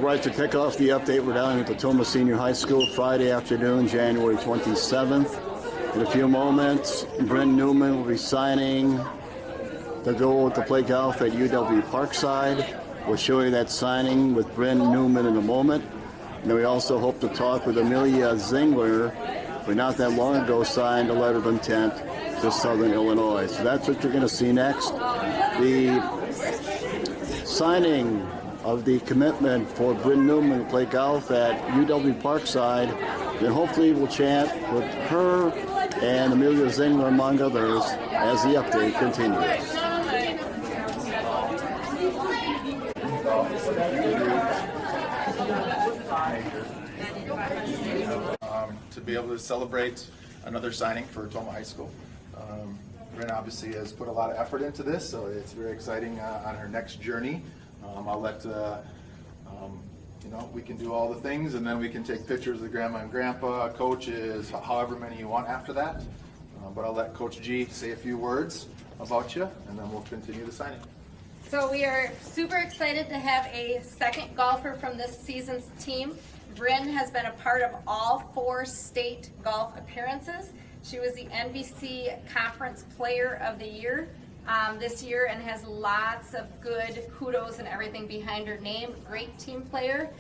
right, to kick off the update, we're down at the Tomah Senior High School Friday afternoon, January 27th. In a few moments, Bryn Newman will be signing the goal to play golf at UW Parkside. We'll show you that signing with Bryn Newman in a moment. And then we also hope to talk with Amelia Zingler, who not that long ago signed a letter of intent to Southern Illinois. So that's what you're going to see next. The signing of the commitment for Bryn Newman to play golf at UW Parkside. Then hopefully we'll chat with her and Amelia Zingler, among others, as the update continues. To be able to celebrate another signing for Tomah High School. Bryn obviously has put a lot of effort into this, so it's very exciting on her next journey. I'll let we can do all the things, and then we can take pictures of grandma and grandpa, coaches, however many you want after that. But I'll let Coach G say a few words about you, and then we'll continue the signing. So we are super excited to have a second golfer from this season's team. Bryn has been a part of all 4 state golf appearances. She was the NBC Conference Player of the Year this year and has lots of good kudos and everything behind her name. Great team player.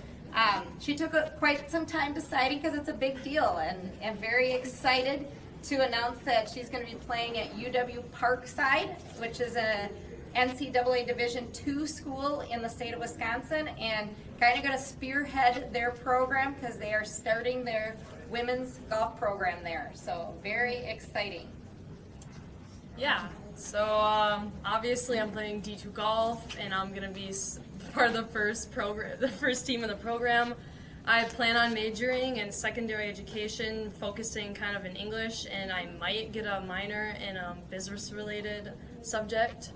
She took quite some time deciding because it's a big deal, and very excited to announce that she's going to be playing at UW Parkside, which is a NCAA Division II school in the state of Wisconsin, and kind of going to spearhead their program because they are starting their women's golf program there. So very exciting. Yeah, so obviously I'm playing D2 golf, and I'm going to be part of the first team in the program. I plan on majoring in secondary education, focusing kind of in English, and I might get a minor in a business-related subject.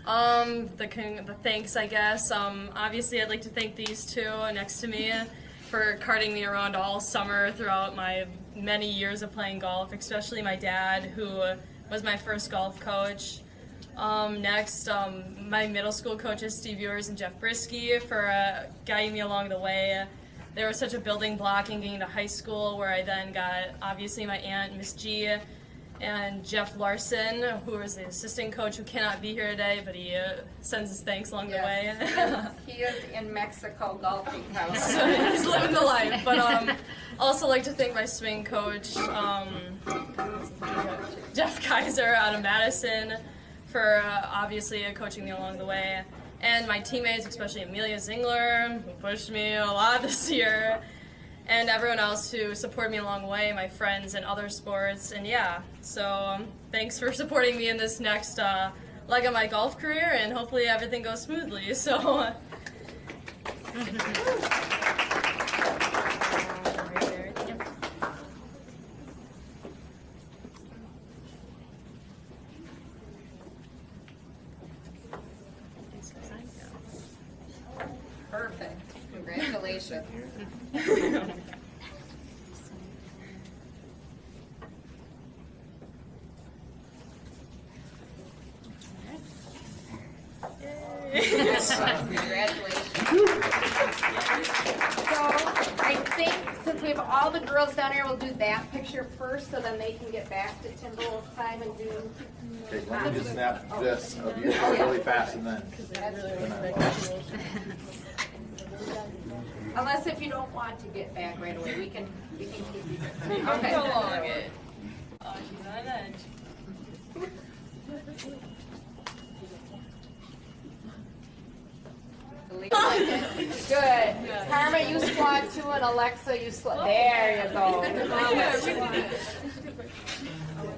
The thanks, I guess. Obviously, I'd like to thank these two next to me for carting me around all summer throughout my many years of playing golf, especially my dad, who was my first golf coach. Next, my middle school coaches, Steve Ewers and Jeff Brisky, for guiding me along the way. They were such a building block in getting to high school, where I then got, obviously, my aunt, Miss G, and Jeff Larson, who is the assistant coach who cannot be here today, but he sends his thanks along the way. He is in Mexico golfing. So he's living the life. But also like to thank my swing coach, Jeff Kaiser out of Madison, for obviously coaching me along the way. And my teammates, especially Amelia Zingler, who pushed me a lot this year, and everyone else who supported me along the way, my friends in other sports. And yeah, so thanks for supporting me in this next leg of my golf career, and hopefully everything goes smoothly. So. Perfect. Congratulations. Congratulations. So I think since we have all the girls down here, we'll do that picture first, so then they can get back to Timberwolf time and do. Okay, let me just snap this of you really fast, and then. Unless if you don't want to get back right away, we can keep these. Okay. Prolong it. Oh, she's on an edge. Good. Karma, you squat 2, and Alexa, you squat. There you go.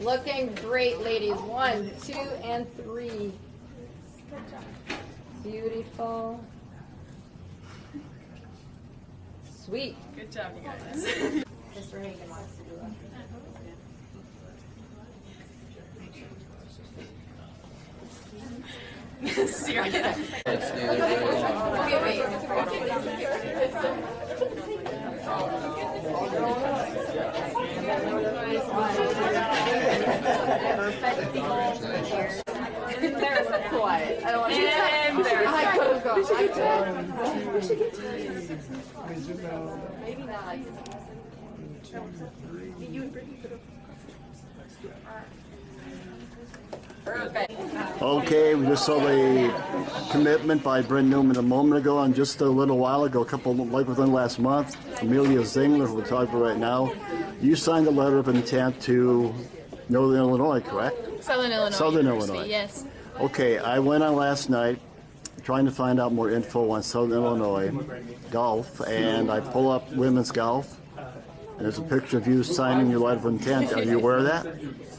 Looking great, ladies. 1, 2, and 3. Beautiful. Sweet. Good job, you guys. Mr. Hagan wants to do it. Serious. Quiet. I don't want to. Okay, we just saw the commitment by Bryn Newman a moment ago, and just a little while ago, like within last month, Amelia Zingler, who we're talking about right now, you signed a letter of intent to Northern Illinois, correct? Southern Illinois. Southern University, Illinois. yes. Okay, I went on last night trying to find out more info on Southern Illinois golf, and I pull up women's golf. And there's a picture of you signing your letter of intent. Are you aware of that?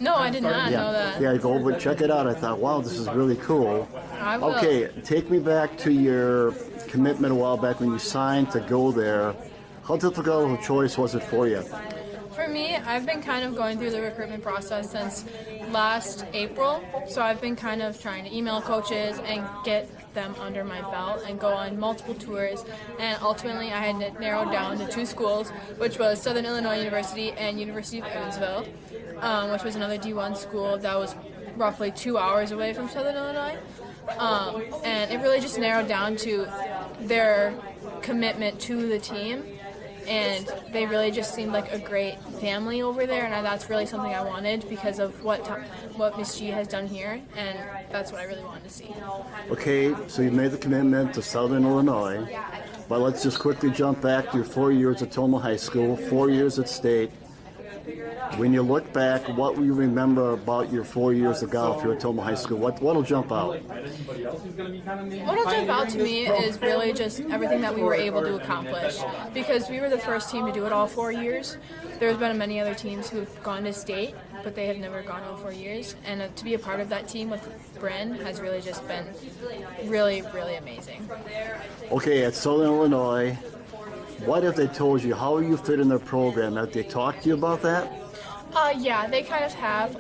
No, I did not know that. Yeah, go over and check it out. I thought, wow, this is really cool. I will. Okay, take me back to your commitment a while back when you signed to go there. How difficult of a choice was it for you? For me, I've been kind of going through the recruitment process since last April. So I've been kind of trying to email coaches and get them under my belt and go on multiple tours. And ultimately, I had narrowed down to 2 schools, which was Southern Illinois University and University of Evansville, which was another D1 school that was roughly 2 hours away from Southern Illinois. And it really just narrowed down to their commitment to the team. And they really just seemed like a great family over there, and that's really something I wanted because of what Miss G has done here, and that's what I really wanted to see. Okay, so you made the commitment to Southern Illinois, but let's just quickly jump back to your 4 years at Tomah High School, 4 years at State. When you look back, what will you remember about your 4 years of golf here at Tomah High School? What'll jump out? What'll jump out to me is really just everything that we were able to accomplish, because we were the first team to do it all 4 years. There's been many other teams who've gone to state, but they have never gone all 4 years. And to be a part of that team with Bryn has really just been really, really amazing. Okay, at Southern Illinois, what have they told you? How you fit in their program? Have they talked to you about that? Yeah, they kind of have.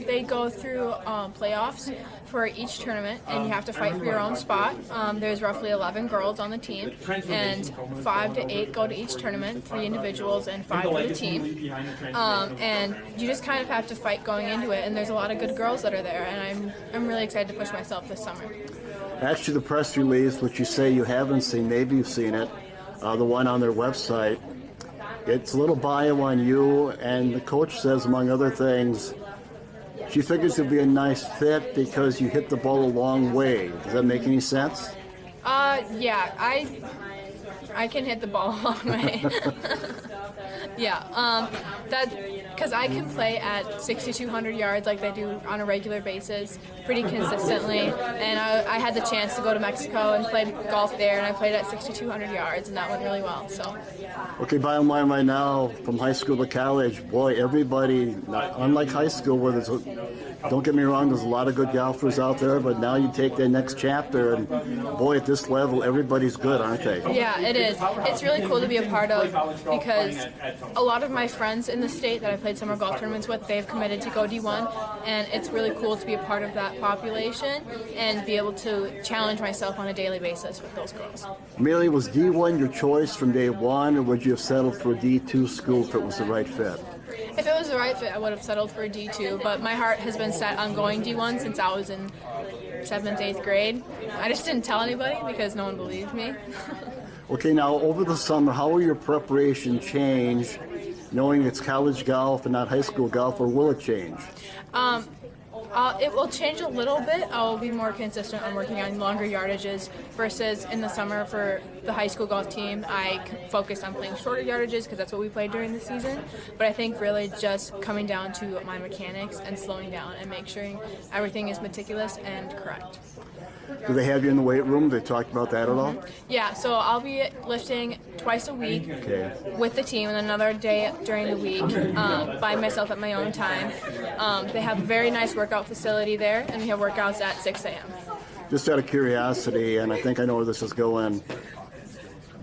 They go through playoffs for each tournament, and you have to fight for your own spot. There's roughly 11 girls on the team, and 5 to 8 go to each tournament, 3 individuals and 5 for the team. And you just kind of have to fight going into it, and there's a lot of good girls that are there, and I'm really excited to push myself this summer. Actually, the press release, which you say you haven't seen, maybe you've seen it, the one on their website, it's a little bio on you, and the coach says, among other things, she figures you'll be a nice fit because you hit the ball a long way. Does that make any sense? Yeah, I can hit the ball a long way. Yeah, because I can play at 6,200 yards like they do on a regular basis, pretty consistently. And I had the chance to go to Mexico and play golf there, and I played at 6,200 yards, and that went really well. So. Okay, bottom line right now, from high school to college, boy, everybody, unlike high school where don't get me wrong, there's a lot of good golfers out there, but now you take that next chapter, and boy, at this level, everybody's good, aren't they? Yeah, it is. It's really cool to be a part of, because a lot of my friends in the state that I played summer golf tournaments with, they've committed to go D1, and it's really cool to be a part of that population and be able to challenge myself on a daily basis with those girls. Amelia, was D1 your choice from day one, or would you have settled for a D2 school if it was the right fit? If it was the right fit, I would have settled for a D2, but my heart has been set on going D1 since I was in 7th, 8th grade. I just didn't tell anybody because no one believed me. Okay, now over the summer, how will your preparation change, knowing it's college golf and not high school golf, or will it change? It will change a little bit. I'll be more consistent on working on longer yardages versus in the summer for the high school golf team. I focused on playing shorter yardages because that's what we played during the season. But I think really just coming down to my mechanics and slowing down and make sure everything is meticulous and correct. Do they have you in the weight room? They talked about that at all? Yeah, so I'll be lifting twice a week with the team and another day during the week by myself at my own time. They have a very nice workout facility there, and we have workouts at 6 a.m. Just out of curiosity, and I think I know where this is going,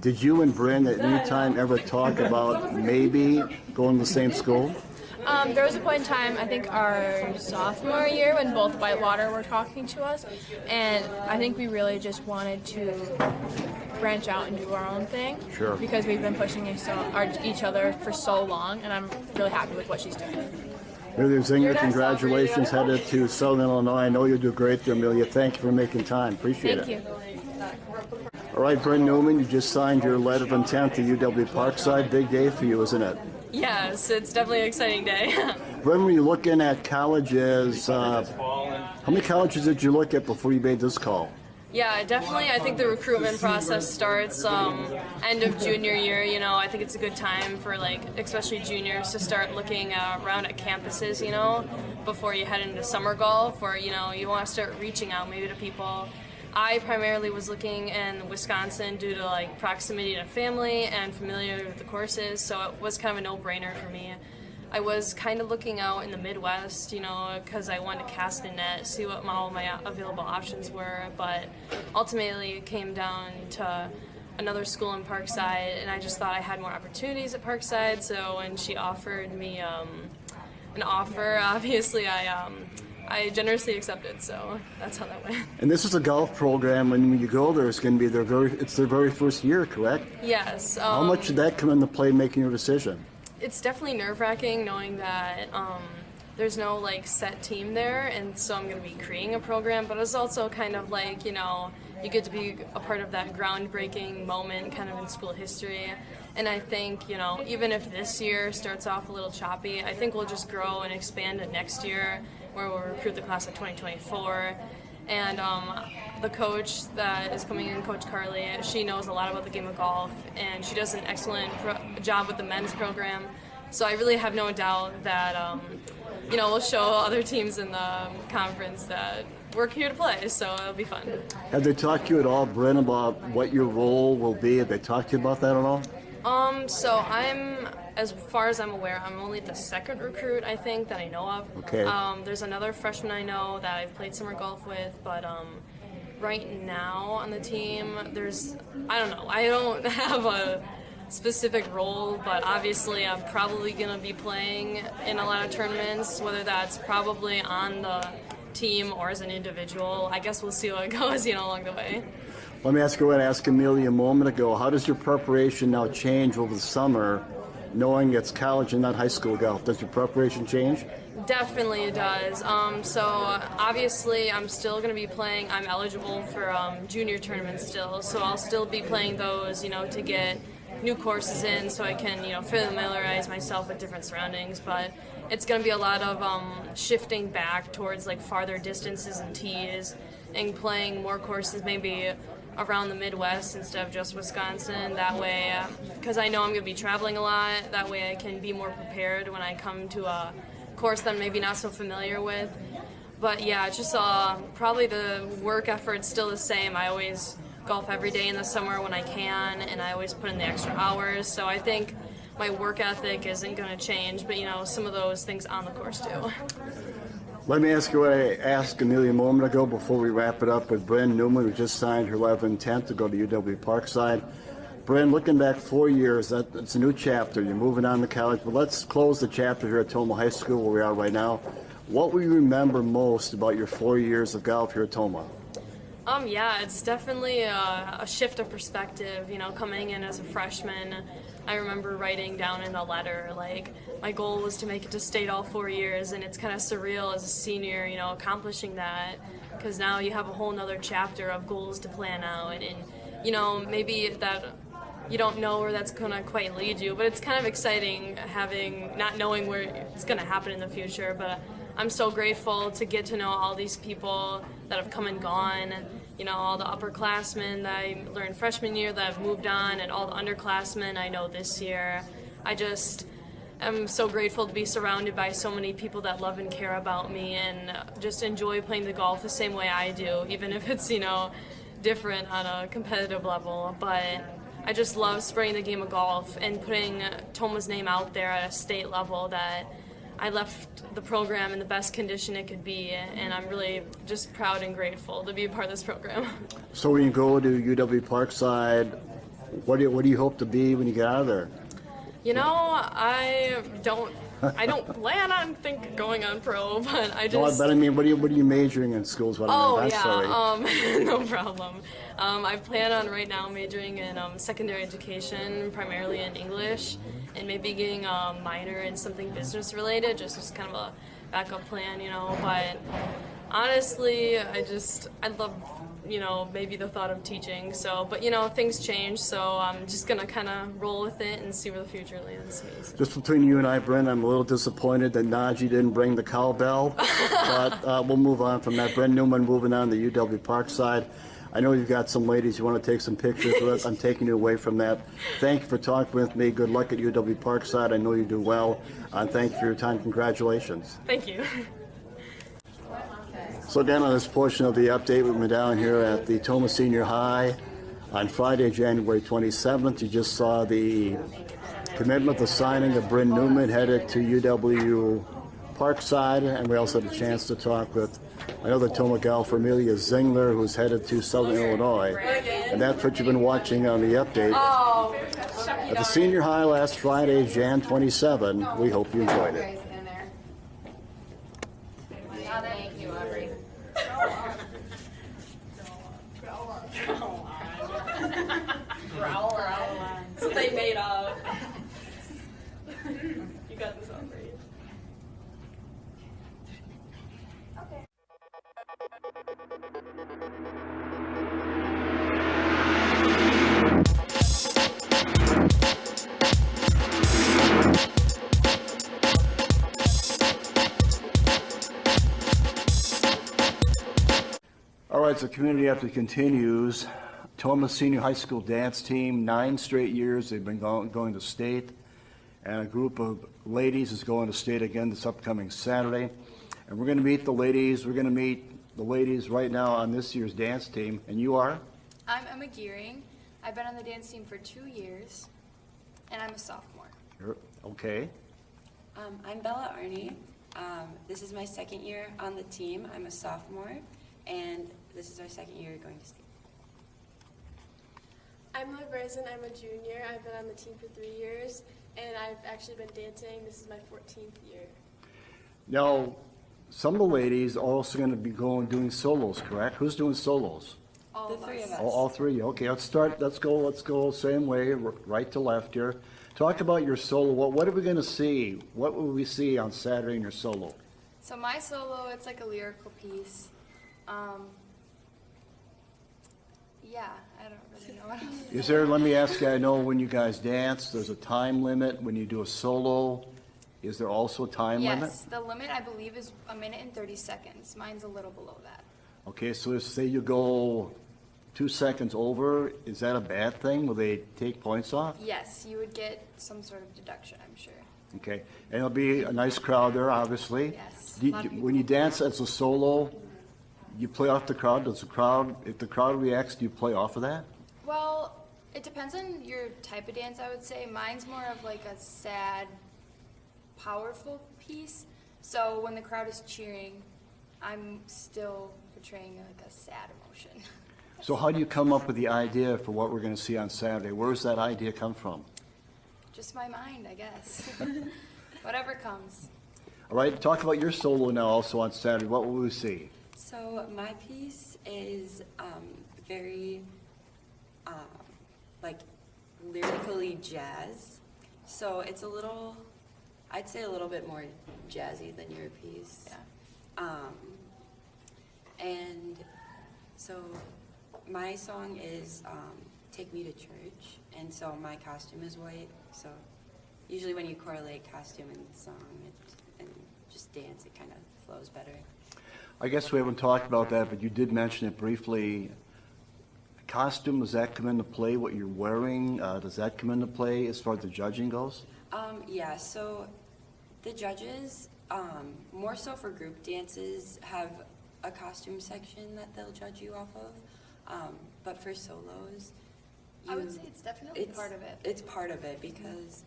did you and Bryn at any time ever talk about maybe going to the same school? There was a point in time, I think our sophomore year, when both Whitewater were talking to us, and I think we really just wanted to branch out and do our own thing. Sure. Because we've been pushing each other for so long, and I'm really happy with what she's doing. Amelia Zinger, congratulations headed to Southern Illinois. I know you'll do great there, Amelia. Thank you for making time. Appreciate Thank it. you. All right, Bryn Newman, you just signed your letter of intent to UW Parkside. Big day for you, isn't it? Yes, it's definitely an exciting day. Bryn, when you're looking at colleges, how many colleges did you look at before you made this call? Yeah, definitely. I think the recruitment process starts end of junior year. You know, I think it's a good time for, like, especially juniors to start looking around at campuses, you know, before you head into summer golf, or, you know, you want to start reaching out maybe to people. I primarily was looking in Wisconsin due to, like, proximity to family and familiar with the courses, so it was kind of a no-brainer for me. I was kind of looking out in the Midwest, you know, because I wanted to cast a net, see what all my available options were, but ultimately it came down to another school in Parkside, and I just thought I had more opportunities at Parkside, so when she offered me an offer, obviously I generously accepted, so that's how that went. And this is a golf program, and when you go there, it's going to be it's their very first year, correct? Yes. How much did that come into play making your decision? It's definitely nerve-wracking knowing that there's no, like, set team there, and so I'm going to be creating a program, but it's also kind of like, you know, you get to be a part of that groundbreaking moment kind of in school history. And I think, you know, even if this year starts off a little choppy, I think we'll just grow and expand it next year, where we'll recruit the class of 2024. And the coach that is coming in, Coach Carly, she knows a lot about the game of golf, and she does an excellent job with the men's program. So I really have no doubt that, you know, we'll show other teams in the conference that we're here to play, so it'll be fun. Have they talked to you at all, Bryn, about what your role will be? Have they talked to you about that at all? So as far as I'm aware, I'm only the second recruit, I think, that I know of. Okay. There's another freshman I know that I've played summer golf with, but right now on the team, I don't know, I don't have a specific role, but obviously I'm probably going to be playing in a lot of tournaments, whether that's probably on the team or as an individual. I guess we'll see how it goes, you know, along the way. Let me ask you what I asked Amelia a moment ago. How does your preparation now change over the summer, knowing it's college and not high school golf? Does your preparation change? Definitely it does. So obviously I'm still going to be playing. I'm eligible for junior tournaments still, so I'll still be playing those, you know, to get new courses in so I can, you know, familiarize myself with different surroundings. But it's going to be a lot of shifting back towards, like, farther distances and tees and playing more courses maybe around the Midwest instead of just Wisconsin. That way, because I know I'm going to be traveling a lot, that way I can be more prepared when I come to a course that I'm maybe not so familiar with. But yeah, just probably the work effort's still the same. I always golf every day in the summer when I can, and I always put in the extra hours. So I think my work ethic isn't going to change, but, you know, some of those things on the course do. Let me ask you what I asked Amelia a moment ago before we wrap it up with Bryn Newman, who just signed her letter of intent to go to UW Parkside. Bryn, looking back 4 years, it's a new chapter. You're moving on to college, but let's close the chapter here at Toma High School where we are right now. What will you remember most about your 4 years of golf here at Toma? Yeah, it's definitely a shift of perspective, you know, coming in as a freshman. I remember writing down in a letter, like, my goal was to make it to state all 4 years, and it's kind of surreal as a senior, you know, accomplishing that, because now you have a whole nother chapter of goals to plan out, and you know, maybe that you don't know where that's going to quite lead you, but it's kind of exciting not knowing where it's going to happen in the future. But I'm so grateful to get to know all these people that have come and gone, you know, all the upperclassmen that I learned freshman year that have moved on, and all the underclassmen I know this year. I'm so grateful to be surrounded by so many people that love and care about me and just enjoy playing the golf the same way I do, even if it's, you know, different on a competitive level. But I just love spreading the game of golf and putting Toma's name out there at a state level, that I left the program in the best condition it could be, and I'm really just proud and grateful to be a part of this program. So when you go to UW Parkside, what do you hope to be when you get out of there? You know, I don't plan on going on pro, but I just... No, but I mean, what are you majoring in schools? No problem. I plan on right now majoring in secondary education, primarily in English, and maybe getting a minor in something business related, just as kind of a backup plan, but honestly, I'd love, maybe the thought of teaching. So, but things change, so I'm just gonna kind of roll with it and see where the future lands me. So. Just between you and I, Bryn, I'm a little disappointed that Najee didn't bring the cowbell, but we'll move on from that. Bryn Newman moving on to UW Parkside. I know you've got some ladies you want to take some pictures with. I'm taking you away from that. Thank you for talking with me. Good luck at UW Parkside. I know you do well. And thank you for your time. Congratulations. Thank you. So again, on this portion of the update, we've been down here at the Toma Senior High on Friday, January 27th. You just saw the commitment, the signing of Bryn Newman headed to UW Parkside, and we also had a chance to talk with another Toma gal, Amelia Zingler, who's headed to Southern Illinois. And that's what you've been watching on the update. At the Senior High last Friday, Jan 27. We hope you enjoyed it. Thank you, Aubrey. That's what they made up. You got this on, right? All right, so community effort continues. Toma Senior High School dance team, 9 straight years they've been going to state, and a group of ladies is going to state again this upcoming Saturday. And we're going to meet the ladies. We're going to meet the ladies right now on this year's dance team. And you are? I'm Emma Gearing. I've been on the dance team for 2 years, and I'm a sophomore. Okay. I'm Bella Arney. This is my second year on the team. I'm a sophomore, and this is our second year going to state. I'm Liv Bryson. I'm a junior. I've been on the team for 3 years, and I've actually been dancing. This is my 14th year. Now, some of the ladies are also going to be doing solos, correct? Who's doing solos? All The of three us. of us. All three. Okay, let's start. Let's go same way, right to left here. Talk about your solo. What are we going to see? What will we see on Saturday in your solo? So my solo, it's like a lyrical piece. Yeah, I don't really know what else. Is there, let me ask you, I know when you guys dance, there's a time limit. When you do a solo, is there also a time limit? Yes, the limit I believe is 1 minute and 30 seconds. Mine's a little below that. Okay, so if, say you go 2 seconds over, is that a bad thing? Will they take points off? Yes, you would get some sort of deduction, I'm sure. Okay, and it'll be a nice crowd there, obviously. Yes, Do a lot of when you dance as a solo, you play off the crowd. Does the crowd, if the crowd reacts, do you play off of that? Well, it depends on your type of dance, I would say. Mine's more of like a sad, powerful piece. So when the crowd is cheering, I'm still portraying like a sad emotion. So how do you come up with the idea for what we're going to see on Saturday? Where does that idea come from? Just my mind, I guess. Whatever comes. All right, talk about your solo now also on Saturday. What will we see? So my piece is very like lyrically jazz. So it's a little, I'd say a little bit more jazzy than your piece. Yeah. And so my song is Take Me to Church, and so my costume is white. So usually when you correlate costume and song and just dance, it kind of flows better. I guess we haven't talked about that, but you did mention it briefly. Costume, does that come into play, what you're wearing? Does that come into play as far as the judging goes? Yeah, so the judges, more so for group dances, have a costume section that they'll judge you off of. But for solos, I would say it's definitely part of it. It's part of it because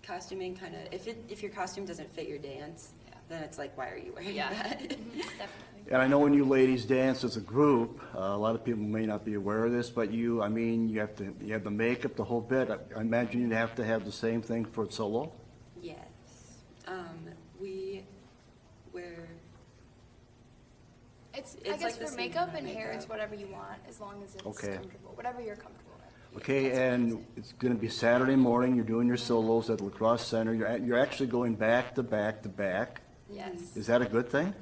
costuming kind of, if your costume doesn't fit your dance, then it's like, why are you wearing that? Definitely. And I know when you ladies dance as a group, a lot of people may not be aware of this, but you have the makeup, the whole bit. I imagine you'd have to have the same thing for solo? Yes. We wear, I It's guess like the for same makeup kind of and hair, makeup. it's whatever you want, as long as it's Okay. comfortable, whatever you're comfortable with. Okay, and it's going to be Saturday morning. You're doing your solos at La Crosse Center. You're actually going back to back to back. Yes. Is that a good thing?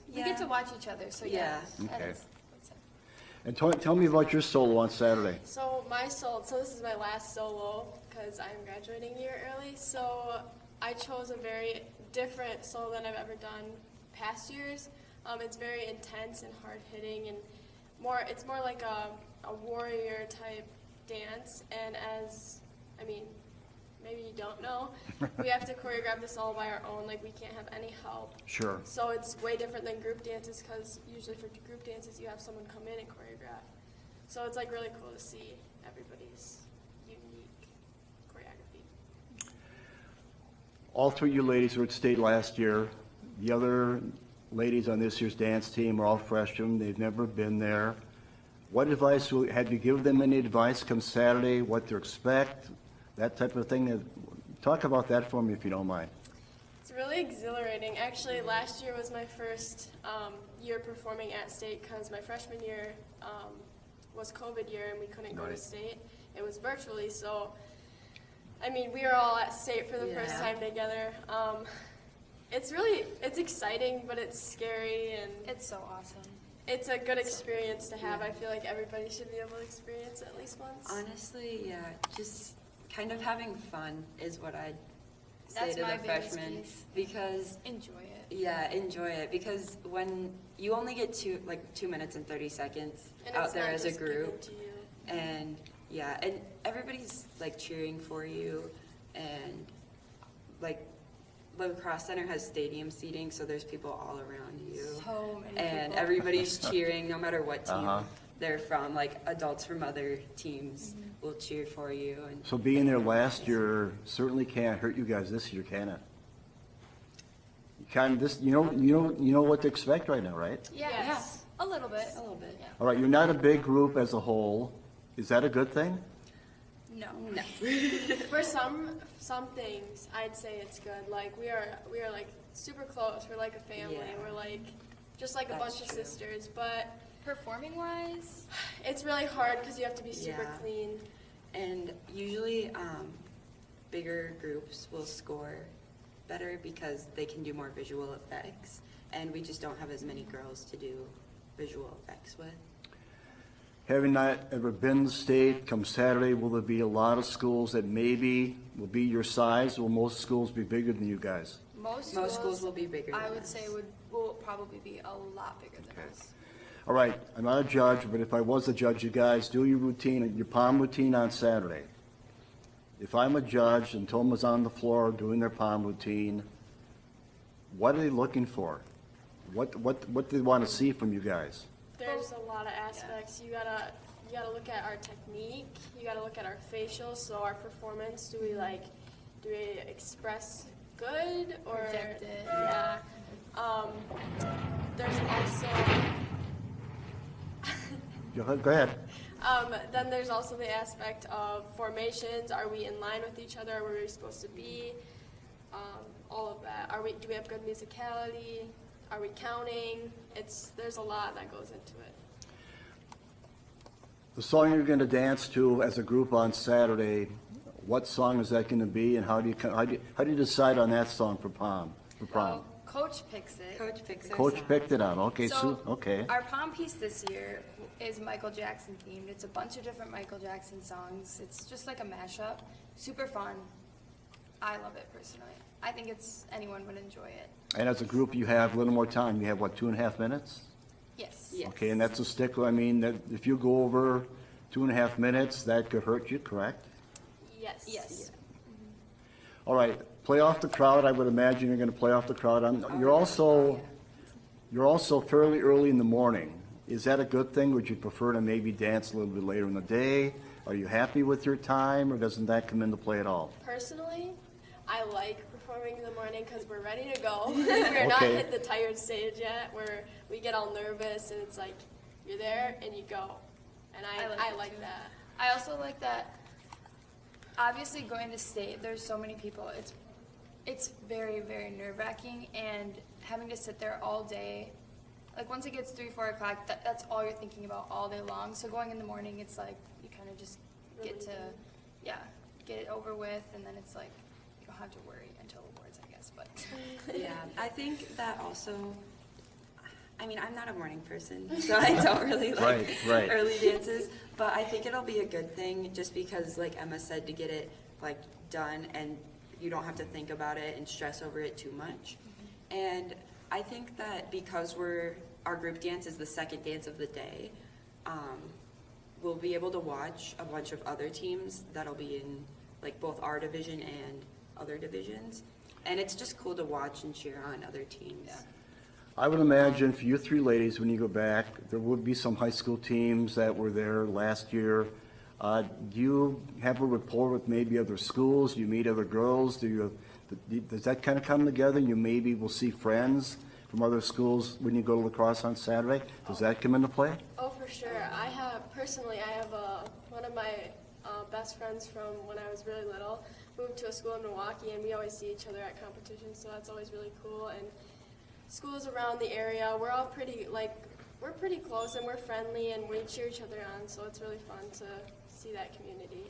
We get to watch each other, so yeah. Yeah. that Okay. is- And tell me about your solo on Saturday. So this is my last solo because I'm graduating a year early. So I chose a very different solo than I've ever done past years. It's very intense and hard hitting, and it's more like a warrior type dance. And maybe you don't know, we have to choreograph this all by our own. Like, we can't have any help. Sure. So it's way different than group dances because usually for group dances you have someone come in and choreograph. So it's like really cool to see everybody's unique choreography. All three of you ladies were at state last year. The other ladies on this year's dance team are all freshmen. They've never been there. What advice had you give them? Any advice come Saturday? What to expect? That type of thing. Talk about that for me if you don't mind. It's really exhilarating. Actually, last year was my first year performing at state because my freshman year was COVID year and we couldn't go to Right. state. It was virtually, so we were all at state for the first Yeah. time together. It's exciting, but it's scary, and It's so awesome. it's a good experience to have. I feel like everybody should be able to experience it at least once. Honestly, yeah, just kind of having fun is what I'd say That's to my the biggest freshmen. piece. Because, Enjoy it. yeah, enjoy it. Because when you only get 2 minutes and 30 seconds And out it's there not as a just given group, to you. and yeah, and everybody's like cheering for you, and like La Crosse Center has stadium seating, so there's people all around you. So many And people. everybody's cheering no matter what team Uh-huh. they're from. Like adults from other teams will cheer for you. And So being there last year certainly can't hurt you guys this year, can it? You know what to expect right now, right? Yeah, Yes. a little bit. a little bit. All right, you're not a big group as a whole. Is that a good thing? No. No. For some things, I'd say it's good. Like we are like super close. We're like a family. Yeah. We're like just like a That's bunch of true. sisters. But Performing wise, it's really hard because you have to be super Yeah. clean. And usually bigger groups will score better because they can do more visual effects. And we just don't have as many girls to do visual effects with. Having not ever been to state, come Saturday, will there be a lot of schools that maybe will be your size? Will most schools be bigger than you guys? most schools will be bigger I than would us. say will probably be a lot bigger than Okay. us. All right, I'm not a judge, but if I was a judge, you guys do your routine, your palm routine on Saturday. If I'm a judge and Toma's on the floor doing their palm routine, what are they looking for? What do they want to see from you guys? There's a lot of aspects. You gotta look at our technique. You gotta look at our facials. So our performance. Do we express good or Project it. Yeah. There's also. Go ahead. Then there's also the aspect of formations. Are we in line with each other? Where we're supposed to be? All of that. Do we have good musicality? Are we counting? There's a lot that goes into it. The song you're going to dance to as a group on Saturday, what song is that going to be, and how do you decide on that song for prom? Coach picks it. Coach picks our Coach song. picked it out. Okay, So, okay. Our prom piece this year is Michael Jackson themed. It's a bunch of different Michael Jackson songs. It's just like a mashup. Super fun. I love it personally. I think anyone would enjoy it. And as a group, you have a little more time. You have, what, 2.5 minutes? Yes. Yes. Okay, and that's a stickler. I mean, that if you go over 2.5 minutes, that could hurt you, correct? Yes. Yes. All right, play off the crowd. I would imagine you're going to play off the crowd. You're also fairly early in the morning. Is that a good thing? Would you prefer to maybe dance a little bit later in the day? Are you happy with your time, or doesn't that come into play at all? Personally, I like performing in the morning because we're ready to go. We're not Okay. hit the tired stage yet where we get all nervous and it's like you're there and you go. And I like it too. that. I also like that. Obviously, going to state, there's so many people. It's very, very nerve-wracking, and having to sit there all day, like once it gets 3, 4 o'clock, that's all you're thinking about all day long. So going in the morning, it's like you kind of just get to, get it over with, and then it's like you don't have to worry until awards, I guess. But Yeah, I think that also, I mean, I'm not a morning person, so I don't really like Right. early dances, but I think it'll be a good thing just because, like Emma said, to get it like done and you don't have to think about it and stress over it too much. And I think that because our group dance is the second dance of the day, we'll be able to watch a bunch of other teams that'll be in like both our division and other divisions. And it's just cool to watch and cheer on other teams. I would imagine for you three ladies, when you go back, there would be some high school teams that were there last year. Do you have a rapport with maybe other schools? Do you meet other girls? Does that kind of come together? You maybe will see friends from other schools when you go to lacrosse on Saturday? Does that come into play? Oh, for sure. I have one of my best friends from when I was really little moved to a school in Milwaukee, and we always see each other at competitions, so that's always really cool. And schools around the area, we're all pretty close and we're friendly and we cheer each other on, so it's really fun to see that community.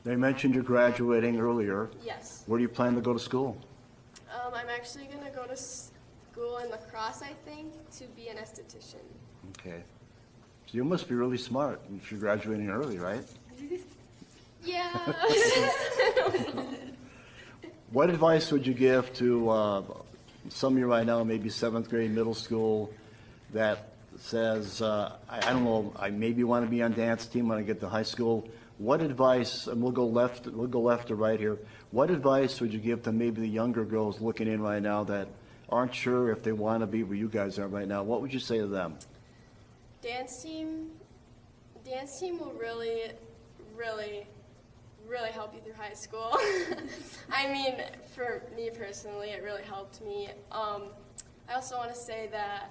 They mentioned you're graduating earlier. Yes. Where do you plan to go to school? I'm actually going to go to school in lacrosse, I think, to be an esthetician. Okay. So you must be really smart if you're graduating early, right? Yeah. What advice would you give to some of you right now, maybe 7th grade, middle school, that says, I don't know, I maybe want to be on dance team when I get to high school. What advice, and we'll go left to right here, what advice would you give to maybe the younger girls looking in right now that aren't sure if they want to be where you guys are right now? What would you say to them? Dance team will really help you through high school. I mean, for me personally, it really helped me. I also want to say that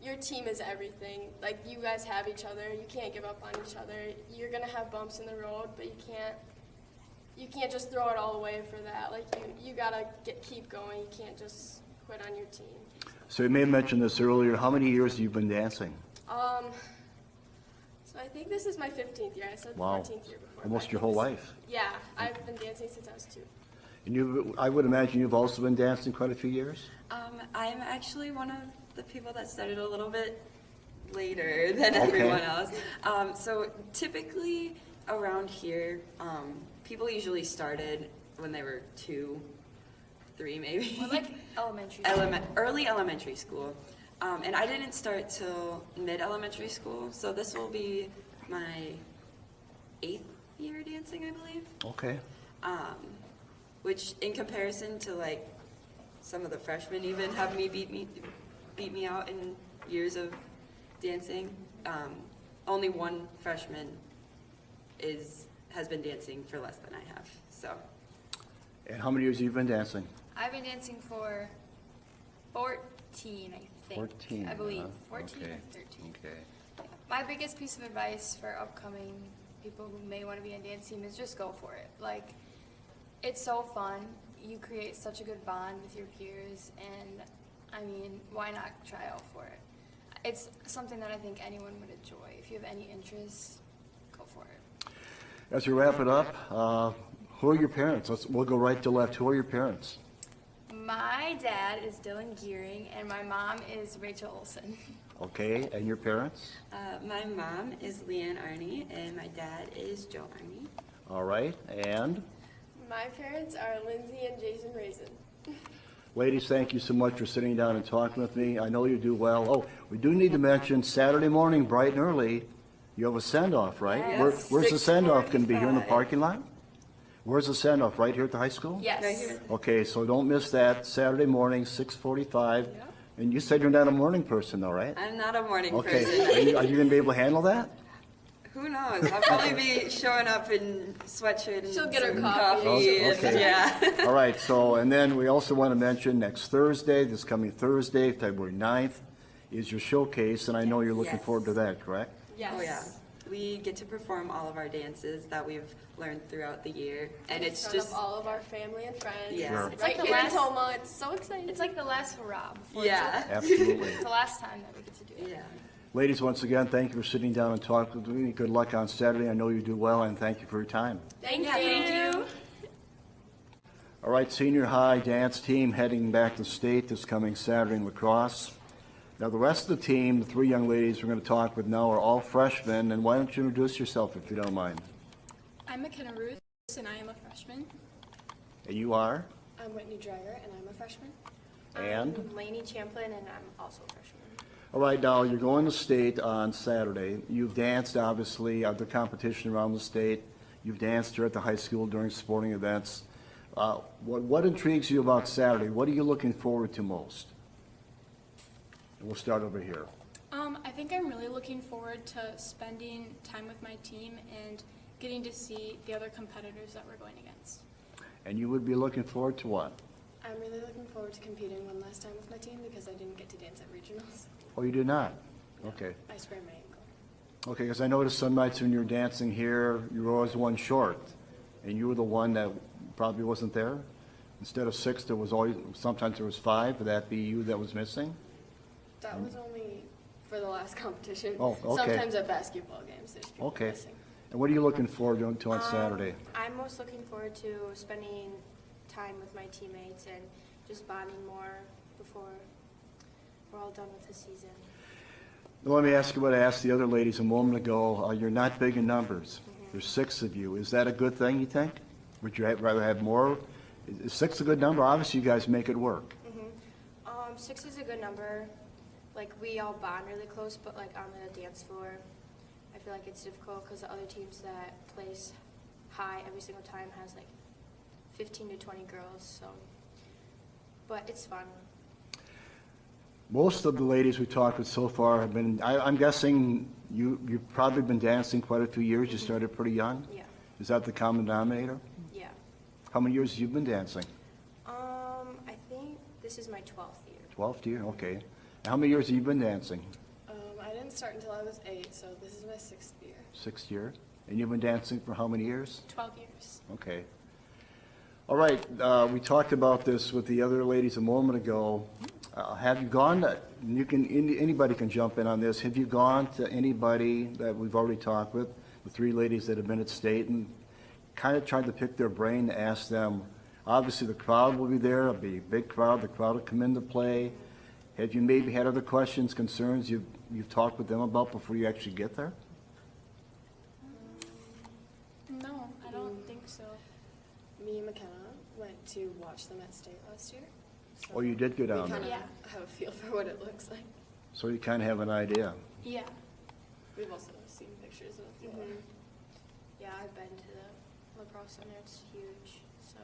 your team is everything. Like, you guys have each other. You can't give up on each other. You're gonna have bumps in the road, but you can't just throw it all away for that. Like, you gotta keep going. You can't just quit on your team. So you may have mentioned this earlier. How many years have you been dancing? So I think this is my 15th year. I said Wow. 14th year before. Almost but I your think whole this- life. Yeah, I've been dancing since I was 2. And I would imagine you've also been dancing quite a few years? I'm actually one of the people that started a little bit later than Okay. everyone else. So typically around here, people usually started when they were 2, 3 maybe. or like elementary. Early elementary school. And I didn't start till mid-elementary school, so this will be my 8th year dancing, I believe. Okay. Which in comparison to like some of the freshmen even have beat me out in years of dancing. Only one freshman has been dancing for less than I have. So And how many years have you been dancing? I've been dancing for 14, I think. 14. I believe. huh? 14 Okay. or 13. Okay. My biggest piece of advice for upcoming people who may want to be on dance team is just go for it. Like, it's so fun. You create such a good bond with your peers, and I mean, why not try out for it? It's something that I think anyone would enjoy. If you have any interest, go for it. As we wrap it up, who are your parents? We'll go right to left. Who are your parents? My dad is Dylan Gearing, and my mom is Rachel Olson. Okay, and your parents? my mom is Leanne Arney, and my dad is Joe Arney. All right, and My parents are Lindsay and Jason Raisin. ladies, thank you so much for sitting down and talking with me. I know you do well. Oh, we do need to mention Saturday morning, bright and early, you have a send-off, right? Yes, Where's the send-off going to be? Here in the 6:45. parking lot? Where's the send-off? Right here at the high school? Yes. Right here. Okay, so don't miss that, Saturday morning, 6:45. And you said you're not a morning person though, right? I'm not a morning Okay, person. are you going to be able to handle that? Who knows? I'll probably be showing up in sweatshirt and She'll get her some coffee. and- Okay. Yeah. All right, so, and then we also want to mention next Thursday, this coming Thursday, February 9th, is your showcase, and I know you're looking Yes. forward to that, correct? Yes. Oh, yeah. we get to perform all of our dances that we've learned throughout the year, and In it's front just of all of our family and friends. Yeah. Sure. It's like Right the here in last Toma. It's so exciting. It's like the last hurrah before yeah, Absolutely. it's the last time that we get to do it. yeah. Ladies, once again, thank you for sitting down and talking with me. Good luck on Saturday. I know you do well, and thank you for your time. Thank Yeah, you. thank you. All right, senior high dance team heading back to state this coming Saturday in La Crosse. Now, the rest of the team, the three young ladies we're going to talk with now, are all freshmen. And why don't you introduce yourself, if you don't mind? I'm McKenna Ruth, and I am a freshman. And you are? I'm Whitney Dreyer, and I'm a freshman. And? I'm Lainey Champlin, and I'm also a freshman. All right, now, you're going to state on Saturday. You've danced, obviously, at the competition around the state. You've danced here at the high school during sporting events. What intrigues you about Saturday? What are you looking forward to most? And we'll start over here. I think I'm really looking forward to spending time with my team and getting to see the other competitors that we're going against. And you would be looking forward to what? I'm really looking forward to competing one last time with my team because I didn't get to dance at regionals. Oh, you did not? Okay. I sprained my ankle. Okay, because I noticed some nights when you were dancing here, you were always one short, and you were the one that probably wasn't there. Instead of 6, there was always, sometimes there was 5. Would that be you that was missing? That was only for the last competition. Oh, okay. Sometimes at basketball games, there's people Okay. missing. And what are you looking forward to on Saturday? I'm most looking forward to spending time with my teammates and just bonding more before we're all done with the season. Now, let me ask you what I asked the other ladies a moment ago. You're not big in numbers. There's 6 of you. Is that a good thing, you think? Would you rather have more? Is 6 a good number? Obviously, you guys make it work. 6 is a good number. Like, we all bond really close, but like on the dance floor, I feel like it's difficult because the other teams that place high every single time has like 15 to 20 girls, so, but it's fun. Most of the ladies we talked with so far have been, I'm guessing you've probably been dancing quite a few years. You started pretty young? Yeah, Is that the common denominator? yeah. How many years have you been dancing? I think this is my 12th year. 12th year, okay. And how many years have you been dancing? I didn't start until I was 8, so this is my 6th year. 6th year. And you've been dancing for how many years? 12 years. Okay. All right, we talked about this with the other ladies a moment ago. Have you gone, anybody can jump in on this, have you gone to anybody that we've already talked with, the 3 ladies that have been at state, and kind of tried to pick their brain to ask them, obviously the crowd will be there, it'll be a big crowd, the crowd will come into play. Have you maybe had other questions, concerns you've talked with them about before you actually get there? No, I don't think so. Me and McKenna went to watch them at state last year. So Oh, you did go down we kind there. of have a feel for what it looks like. So you kind of have an idea. Yeah. We've also seen pictures of the floor. Yeah, I've been to the lacrosse center. It's huge, so.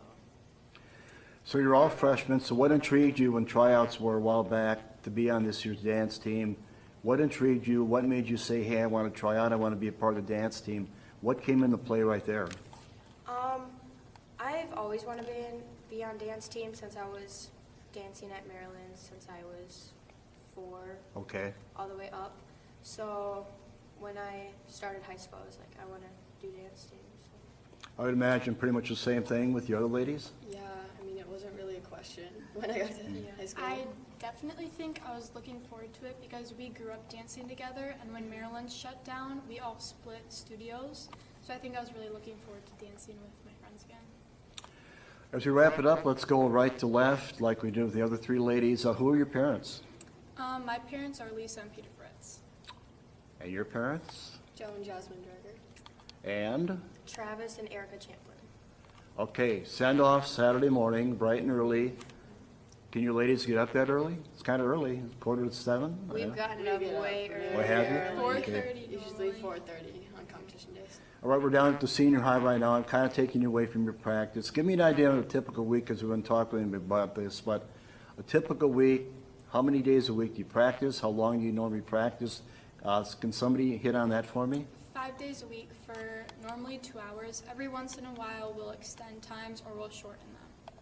So you're all freshmen, so what intrigued you when tryouts were a while back to be on this year's dance team? What intrigued you? What made you say, hey, I want to try out, I want to be a part of the dance team? What came into play right there? I've always wanted to be on dance team since I was dancing at Maryland since I was 4 Okay. all the way up. So when I started high school, I was like, I want to do dance team. So. I would imagine pretty much the same thing with the other ladies? Yeah, I mean, it wasn't really a question when I got to high school. I definitely think I was looking forward to it because we grew up dancing together, and when Maryland shut down, we all split studios. So I think I was really looking forward to dancing with my friends again. As we wrap it up, let's go right to left like we did with the other 3 ladies. Who are your parents? My parents are Lisa and Peter Fritz. And your parents? Joe and Jasmine Dreger. And? Travis and Erica Champlin. Okay, send off Saturday morning, bright and early. Can you ladies get up that early? It's kind of early, 6:45. We've gotten up way earlier. Oh, have you? 4:30. Usually 4:30 on competition days. All right, we're down at the senior high right now. I'm kind of taking you away from your practice. Give me an idea of a typical week, because we've been talking about this, but a typical week, how many days a week do you practice? How long do you normally practice? Can somebody hit on that for me? 5 days a week for normally 2 hours. Every once in a while, we'll extend times or we'll shorten them.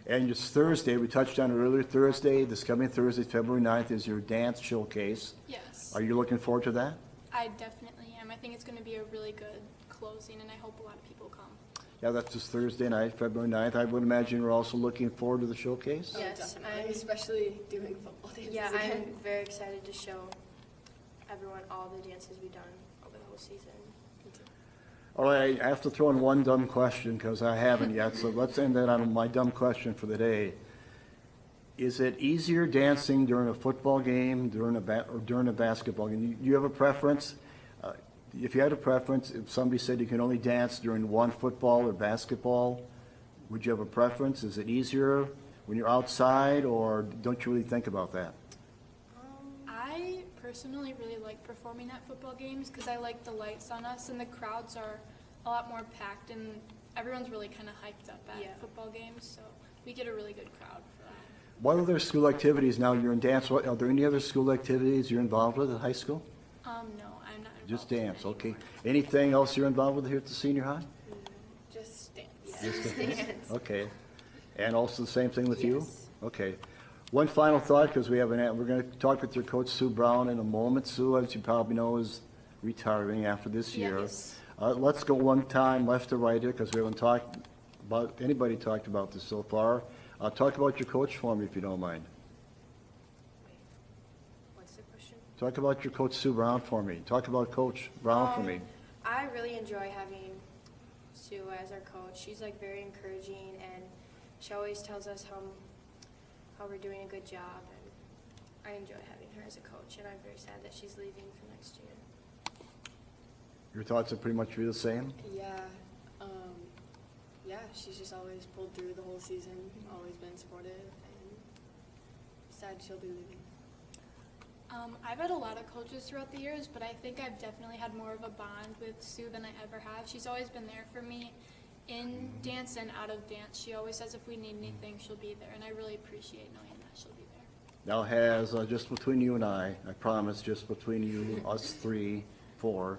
And it's Thursday, we touched on it earlier, Thursday, this coming Thursday, February 9th, is your dance showcase. Yes. Are you looking forward to that? I definitely am. I think it's going to be a really good closing, and I hope a lot of people come. Yeah, that's this Thursday night, February 9th. I would imagine you're also looking forward to the showcase? Yes, I'm especially doing football dances Yeah, again. I'm very excited to show everyone all the dances we've done over the whole season. All right, I have to throw in one dumb question because I haven't yet, so let's end that on my dumb question for the day. Is it easier dancing during a football game, or during a basketball game? Do you have a preference? If you had a preference, if somebody said you can only dance during one football or basketball, would you have a preference? Is it easier when you're outside, or don't you really think about that? I personally really like performing at football games because I like the lights on us, and the crowds are a lot more packed, and everyone's really kind of hyped up at football games, so we get a really good crowd for that. What other school activities, now you're in dance, are there any other school activities you're involved with at high school? No, I'm not involved. Just in dance, any okay. more. Anything else you're involved with here at the senior high? Just dance. Just dance. Okay. And also the same thing with you? Okay. One final thought, because we're going to talk with your coach, Sue Brown, in a moment. Sue, as you probably know, is retiring after this year. Yes. Let's go one time left to right here, because we haven't anybody talked about this so far. Talk about your coach for me, if you don't mind. What's the question? Talk about your coach, Sue Brown, for me. Talk about Coach Brown for me. I really enjoy having Sue as our coach. She's like very encouraging, and she always tells us how we're doing a good job, and I enjoy having her as a coach, and I'm very sad that she's leaving for next year. Your thoughts are pretty much the same? Yeah, she's just always pulled through the whole season, always been supportive, and sad she'll be leaving. I've had a lot of coaches throughout the years, but I think I've definitely had more of a bond with Sue than I ever have. She's always been there for me in dance and out of dance. She always says if we need anything, she'll be there, and I really appreciate knowing that she'll be there. Now has, just between you and I promise, just between you, us three, four,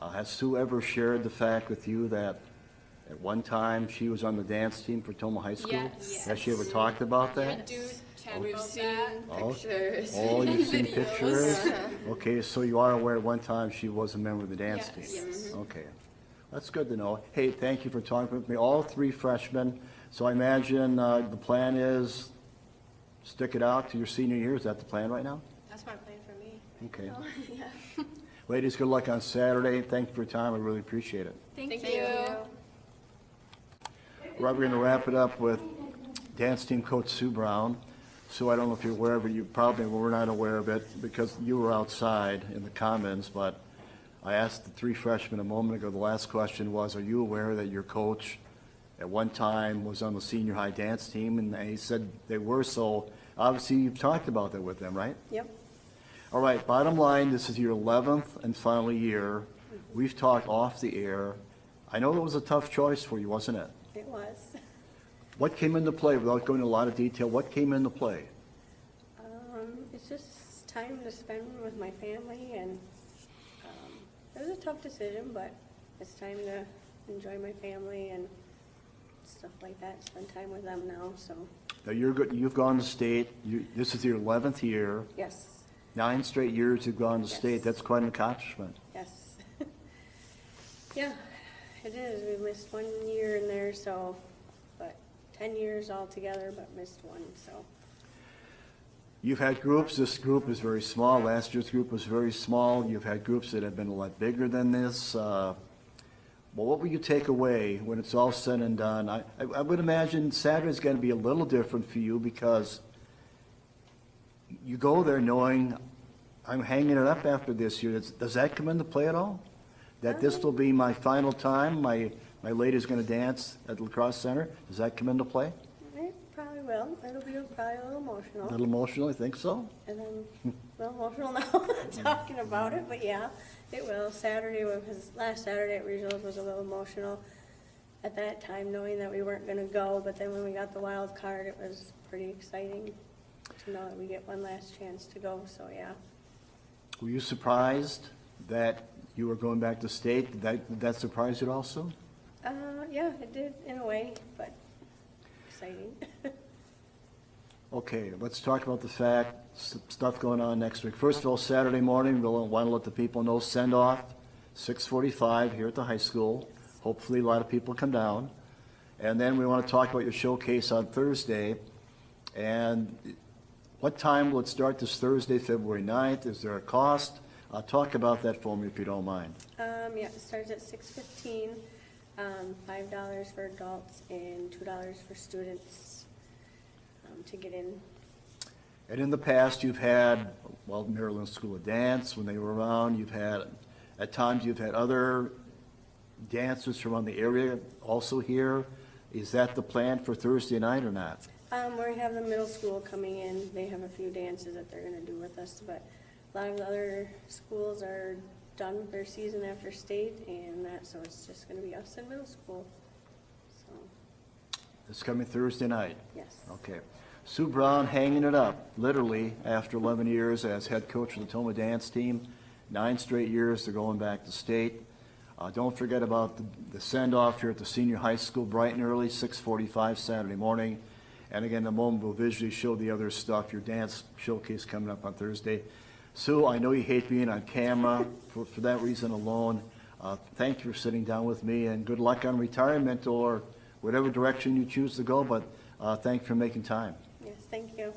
has Sue ever shared the fact with you that at one time she was on the dance team for Toma High School? Yes. Has she ever talked about We that? do chat We've about seen that. pictures. Oh, you've seen videos. pictures? Okay, so you are aware at one time she was a member of the dance Yes. team? Yes. Okay, that's good to know. Hey, thank you for talking with me, all three freshmen. So I imagine the plan is stick it out to your senior year. Is that the plan right now? That's my plan for me. Okay. Yeah. Ladies, good luck on Saturday. Thank you for your time. I really appreciate it. Thank Thank you. you. We're going to wrap it up with dance team coach Sue Brown. Sue, I don't know if you're aware of it. You probably were not aware of it because you were outside in the commons, but I asked the three freshmen a moment ago, the last question was, are you aware that your coach at one time was on the senior high dance team? And they said they were, so obviously you've talked about that with them, right? Yep. All right, bottom line, this is your 11th and final year. We've talked off the air. I know it was a tough choice for you, wasn't it? It was. What came into play, without going into a lot of detail, what came into play? It's just time to spend with my family, and it was a tough decision, but it's time to enjoy my family and stuff like that, spend time with them now, so, Now, you're good, you've gone to state, this is your 11th year, yes, 9 straight years you've gone to Yes. state, that's quite an accomplishment. yes. Yeah, it is. We missed 1 year in there, so, but 10 years altogether, but missed one, so. You've had groups, this group is very small, last year's group was very small, you've had groups that have been a lot bigger than this. Well, what will you take away when it's all said and done? I would imagine Saturday's gonna be a little different for you because you go there knowing, I'm hanging it up after this year. Does that come into play at all? That this will be my final time, my lady's gonna dance at La Crosse Center? Does that come into play? It probably will. It'll be probably a little emotional. A little emotional, I think so? And then a little emotional now talking about it, but yeah, it will. Saturday, because last Saturday at regionals was a little emotional at that time, knowing that we weren't going to go, but then when we got the wild card, it was pretty exciting to know that we get one last chance to go, so yeah. Were you surprised that you were going back to state? Did that surprise you also? Yeah, it did in a way, but exciting. Okay, let's talk about the fact, stuff going on next week. First of all, Saturday morning, we'll want to let the people know, send off, 6:45 here at the high school. Hopefully, a lot of people come down. And then we want to talk about your showcase on Thursday. And what time will it start this Thursday, February 9th? Is there a cost? Talk about that for me if you don't mind. Yeah, it starts at 6:15, $5 for adults and $2 for students to get in. And in the past, you've had, well, Maryland School of Dance, when they were around, at times you've had other dancers from around the area also here. Is that the plan for Thursday night or not? We have the middle school coming in. They have a few dances that they're gonna do with us, but a lot of the other schools are done with their season after state and that, so it's just gonna be us in middle school. So, It's coming Thursday night? yes. Okay. Sue Brown hanging it up, literally, after 11 years as head coach of the Toma dance team. 9 straight years, they're going back to state. Don't forget about the send-off here at the senior high school, bright and early, 6:45 Saturday morning. And again, the moment we'll visually show the other stuff, your dance showcase coming up on Thursday. Sue, I know you hate being on camera for that reason alone. Thank you for sitting down with me, and good luck on retirement or whatever direction you choose to go, but thank you for making time. Yes, thank you.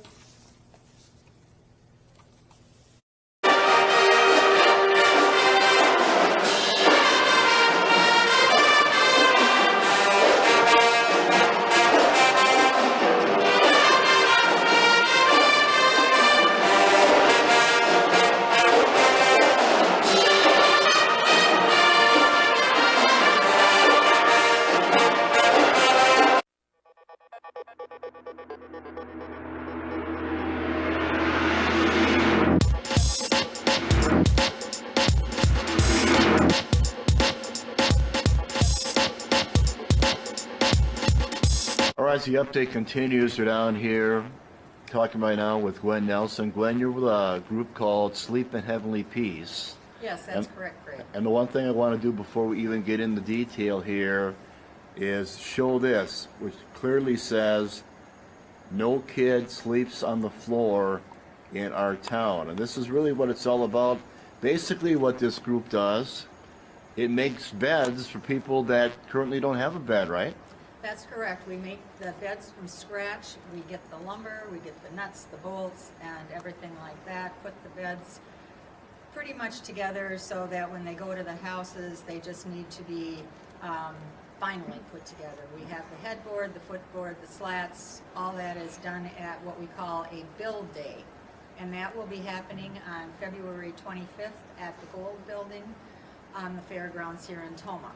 As the update continues, we're down here talking right now with Gwen Nelson. Gwen, you're with a group called Sleep in Heavenly Peace. Yes, that's correct, Greg. And the one thing I want to do before we even get into detail here is show this, which clearly says, no kid sleeps on the floor in our town. And this is really what it's all about. Basically what this group does, it makes beds for people that currently don't have a bed, right? That's correct. We make the beds from scratch. We get the lumber, we get the nuts, the bolts, and everything like that. Put the beds pretty much together so that when they go to the houses, they just need to be finally put together. We have the headboard, the footboard, the slats. All that is done at what we call a build day. And that will be happening on February 25th at the Gold Building on the fairgrounds here in Toma.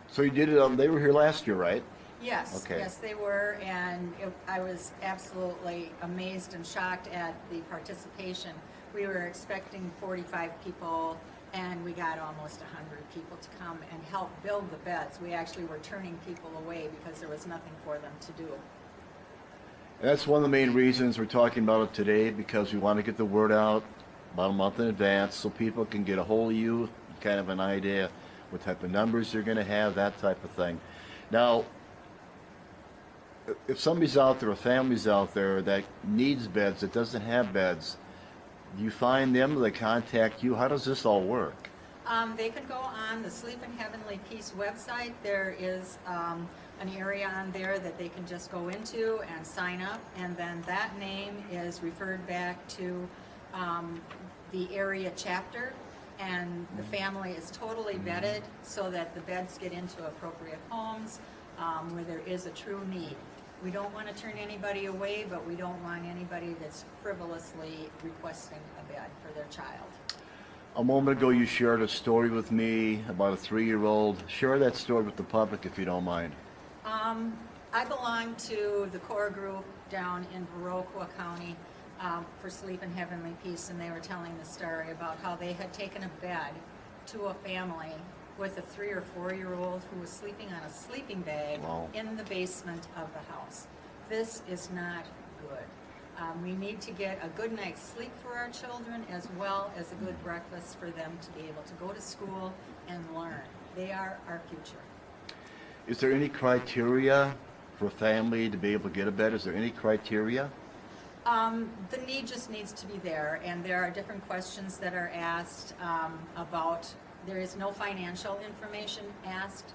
So you did it, they were here last year, right? Yes, Okay. yes, they were, and I was absolutely amazed and shocked at the participation. We were expecting 45 people, and we got almost 100 people to come and help build the beds. We actually were turning people away because there was nothing for them to do. And that's one of the main reasons we're talking about it today, because we want to get the word out about a month in advance so people can get a hold of you, kind of an idea what type of numbers you're going to have, that type of thing. Now, if somebody's out there, a family's out there that needs beds, that doesn't have beds, do you find them, do they contact you? How does this all work? They can go on the Sleep in Heavenly Peace website. There is an area on there that they can just go into and sign up, and then that name is referred back to the area chapter, and the family is totally vetted so that the beds get into appropriate homes where there is a true need. We don't want to turn anybody away, but we don't want anybody that's frivolously requesting a bed for their child. A moment ago you shared a story with me about a 3-year-old. Share that story with the public if you don't mind. I belong to the core group down in Viroqua County for Sleep in Heavenly Peace, and they were telling the story about how they had taken a bed to a family with a 3 or 4-year-old who was sleeping on a sleeping bag in the basement of the house. This is not good. We need to get a good night's sleep for our children as well as a good breakfast for them to be able to go to school and learn. They are our future. Is there any criteria for a family to be able to get a bed? Is there any criteria? The need just needs to be there, and there are different questions that are asked about, there is no financial information asked.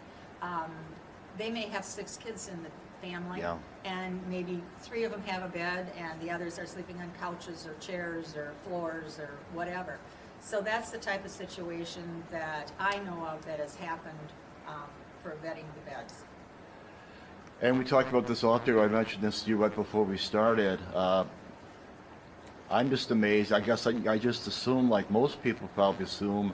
They may have 6 kids in the family, Yeah. and maybe 3 of them have a bed, and the others are sleeping on couches or chairs or floors or whatever. So that's the type of situation that I know of that has happened for vetting the beds. And we talked about this off there. I mentioned this to you right before we started. I'm just amazed. I guess I just assume, like most people probably assume,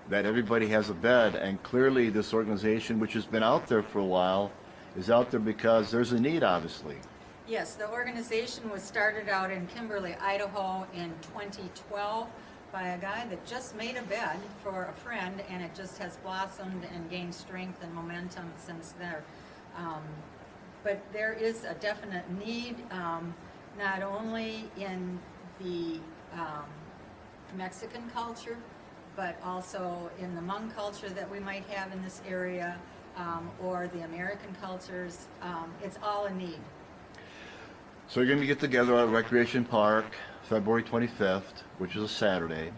that everybody has a bed. And clearly this organization, which has been out there for a while, is out there because there's a need, obviously. Yes, the organization was started out in Kimberly, Idaho in 2012 by a guy that just made a bed for a friend, and it just has blossomed and gained strength and momentum since there. But there is a definite need, not only in the Mexican culture, but also in the Hmong culture that we might have in this area, or the American cultures. It's all a need. So you're going to get together at Recreation Park February 25th, which is a Saturday.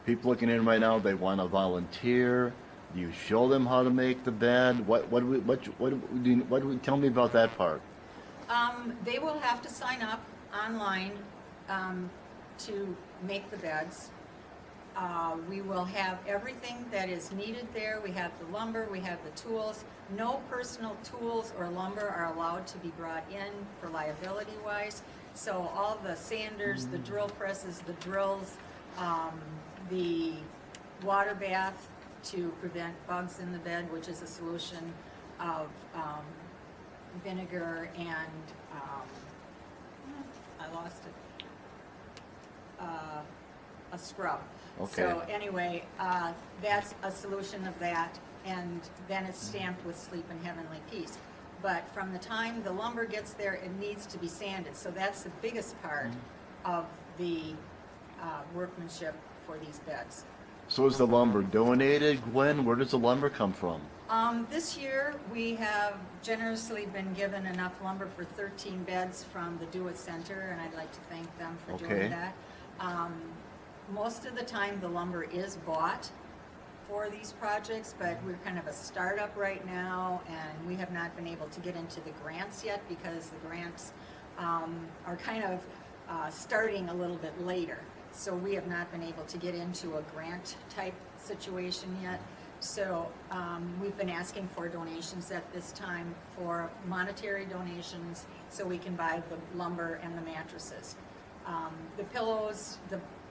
People looking in right now, they want to volunteer. Do you show them how to make the bed? Tell me about that part. They will have to sign up online to make the beds. We will have everything that is needed there. We have the lumber, we have the tools. No personal tools or lumber are allowed to be brought in for liability-wise. So all the sanders, the drill presses, the drills, the water bath to prevent bugs in the bed, which is a solution of vinegar and, I lost it, a scrub. Okay. So anyway, that's a solution of that, and then it's stamped with Sleep in Heavenly Peace. But from the time the lumber gets there, it needs to be sanded. So that's the biggest part of the workmanship for these beds. So is the lumber donated, Gwen? Where does the lumber come from? This year, we have generously been given enough lumber for 13 beds from the Do It Center, and I'd like to thank them for Okay. doing that. Most of the time, the lumber is bought for these projects, but we're kind of a startup right now, and we have not been able to get into the grants yet because the grants are kind of starting a little bit later. So we have not been able to get into a grant type situation yet. So we've been asking for donations at this time, for monetary donations, so we can buy the lumber and the mattresses. The pillows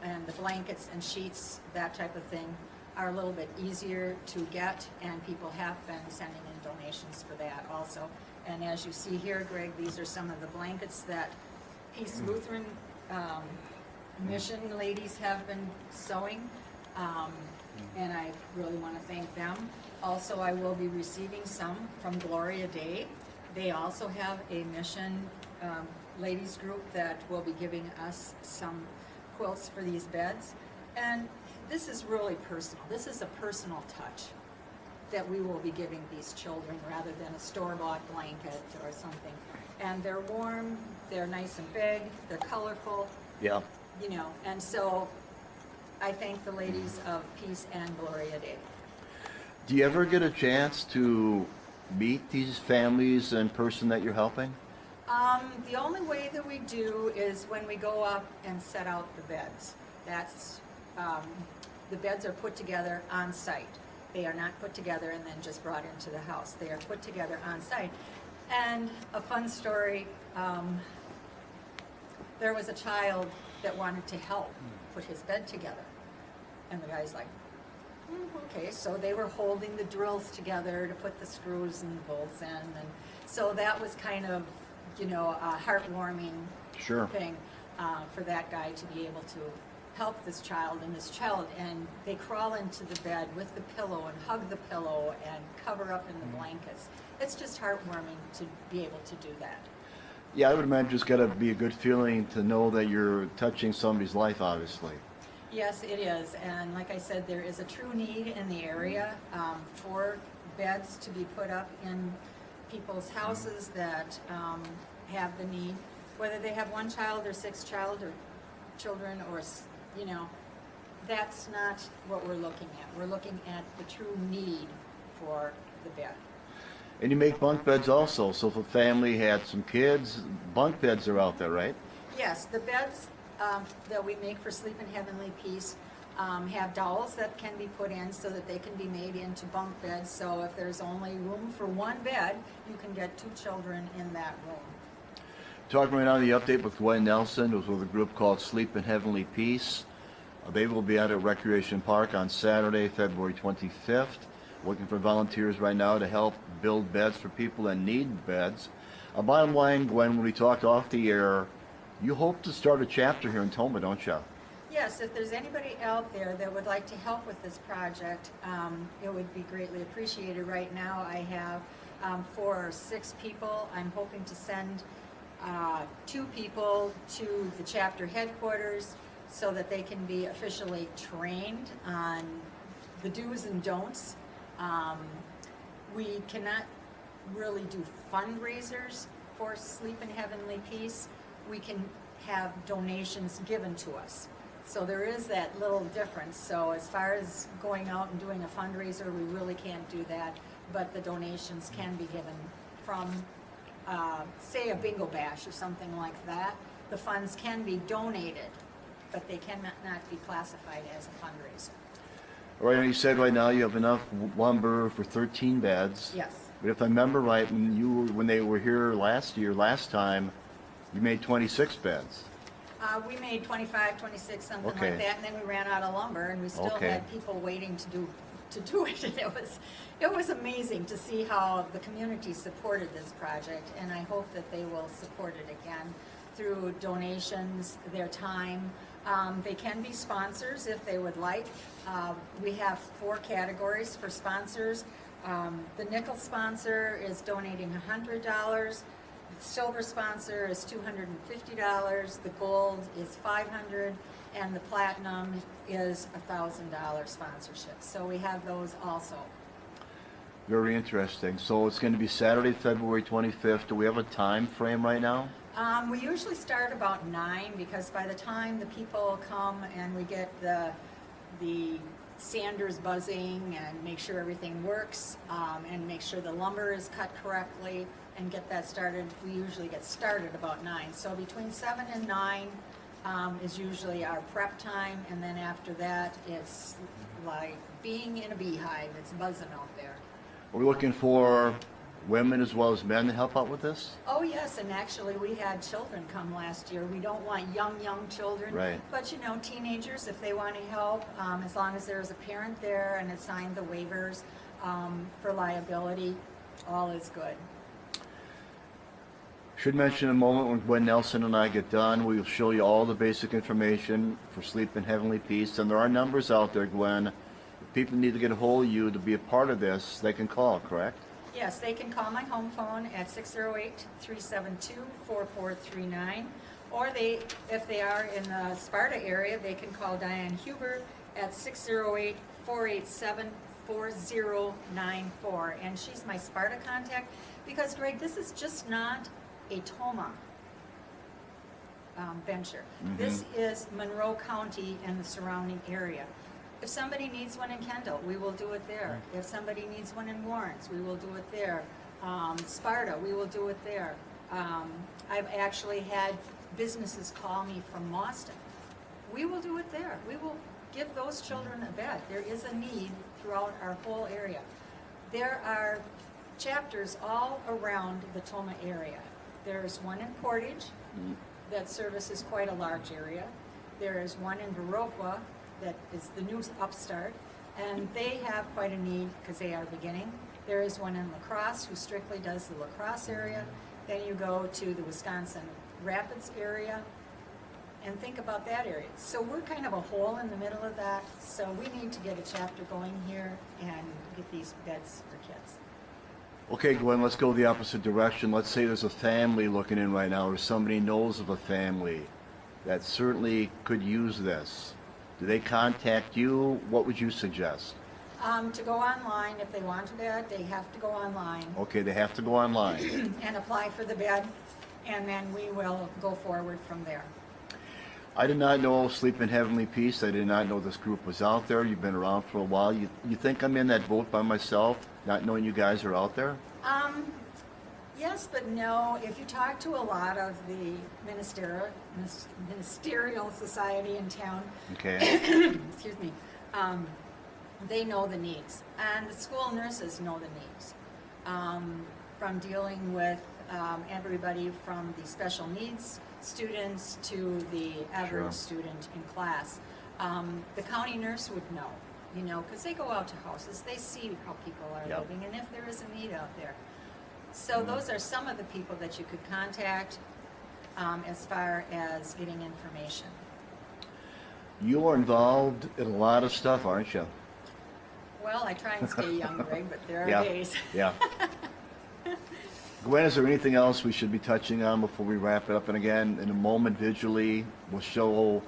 and the blankets and sheets, that type of thing, are a little bit easier to get, and people have been sending in donations for that also. And as you see here, Greg, these are some of the blankets that Peace Lutheran Mission ladies have been sewing, and I really want to thank them. Also, I will be receiving some from Gloria Day. They also have a mission ladies group that will be giving us some quilts for these beds. And this is really personal. This is a personal touch that we will be giving these children rather than a store-bought blanket or something. And they're warm, they're nice and big, they're colorful. Yeah. You know, and so I thank the ladies of Peace and Gloria Day. Do you ever get a chance to meet these families in person that you're helping? The only way that we do is when we go up and set out the beds. That's, the beds are put together on site. They are not put together and then just brought into the house. They are put together on site. And a fun story, there was a child that wanted to help put his bed together. And the guy's like, okay, so they were holding the drills together to put the screws and bolts in. And so that was kind of, you know, a heartwarming thing for that guy to be able to help this child and they crawl into the bed with the pillow and hug the pillow and cover up in the blankets. It's just heartwarming to be able to do that. Yeah, I would imagine it's got to be a good feeling to know that you're touching somebody's life, obviously. Yes, it is, and like I said, there is a true need in the area for beds to be put up in people's houses that have the need, whether they have one child or six children or, you know, that's not what we're looking at. We're looking at the true need for the bed. And you make bunk beds also, so if a family had some kids, bunk beds are out there, right? Yes, the beds that we make for Sleep in Heavenly Peace have dowels that can be put in so that they can be made into bunk beds. So if there's only room for one bed, you can get 2 children in that room. Talking right now the update with Gwen Nelson, who's with a group called Sleep in Heavenly Peace. They will be out at Recreation Park on Saturday, February 25th. Looking for volunteers right now to help build beds for people that need beds. Bottom line, Gwen, when we talked off the air, you hope to start a chapter here in Tomah, don't you? Yes, if there's anybody out there that would like to help with this project, it would be greatly appreciated. Right now I have 4 or 6 people. I'm hoping to send 2 people to the chapter headquarters so that they can be officially trained on the do's and don'ts. We cannot really do fundraisers for Sleep in Heavenly Peace. We can have donations given to us. So there is that little difference. So as far as going out and doing a fundraiser, we really can't do that, but the donations can be given from, say, a bingo bash or something like that. The funds can be donated, but they cannot be classified as a fundraiser. All right, and you said right now you have enough lumber for 13 beds. Yes. But if I remember right, when they were here last time, you made 26 beds. We made 25, 26, something Okay. like that, and then we ran out of lumber, and we still Okay. had people waiting to do it. And it was amazing to see how the community supported this project, and I hope that they will support it again through donations, their time. They can be sponsors if they would like. We have 4 categories for sponsors. The nickel sponsor is donating $100. The silver sponsor is $250. The gold is $500, and the platinum is $1,000 sponsorship. So we have those also. Very interesting. So it's going to be Saturday, February 25th. Do we have a time frame right now? We usually start about 9 because by the time the people come and we get the sanders buzzing and make sure everything works and make sure the lumber is cut correctly and get that started, we usually get started about 9. So between 7 and 9 is usually our prep time, and then after that it's like being in a beehive. It's buzzing out there. We're looking for women as well as men to help out with this? Oh yes, and actually we had children come last year. We don't want young children. Right. But you know, teenagers, if they want to help, as long as there's a parent there and it's signed the waivers for liability, all is good. Should mention in a moment when Gwen Nelson and I get done, we will show you all the basic information for Sleep in Heavenly Peace. And there are numbers out there, Gwen. If people need to get a hold of you to be a part of this, they can call, correct? Yes, they can call my home phone at 608-372-4439, or if they are in the Sparta area, they can call Diane Huber at 608-487-4094, and she's my Sparta contact, because Greg, this is just not a Tomah venture. This is Monroe County and the surrounding area. If somebody needs one in Kendall, we will do it there. If somebody needs one in Warrens, we will do it there. Sparta, we will do it there. I've actually had businesses call me from Boston. We will do it there. We will give those children a bed. There is a need throughout our whole area. There are chapters all around the Tomah area. There's one in Portage that services quite a large area. There is one in Viroqua that is the new upstart, and they have quite a need because they are beginning. There is one in La Crosse who strictly does the La Crosse area. Then you go to the Wisconsin Rapids area, and think about that area. So we're kind of a hole in the middle of that, so we need to get a chapter going here and get these beds for kids. Okay, Gwen, let's go the opposite direction. Let's say there's a family looking in right now, or somebody knows of a family that certainly could use this. Do they contact you? What would you suggest? To go online, if they want to bed, they have to go online Okay, they have to go online. and apply for the bed, and then we will go forward from there. I did not know Sleep in Heavenly Peace. I did not know this group was out there. You've been around for a while. You think I'm in that boat by myself, not knowing you guys are out there? Yes, but no. If you talk to a lot of the ministerial society in town, Okay. excuse me, they know the needs, and the school nurses know the needs. From dealing with everybody from the special needs students to the average Sure. student in class. The county nurse would know, you know, because they go out to houses, they see how people are Yep. living, and if there is a need out there. So those are some of the people that you could contact as far as getting information. You are involved in a lot of stuff, aren't you? Well, I try and stay young, Greg, but there are Yeah. days. Yeah. Gwen, is there anything else we should be touching on before we wrap it up? And again, in a moment, visually, we'll show,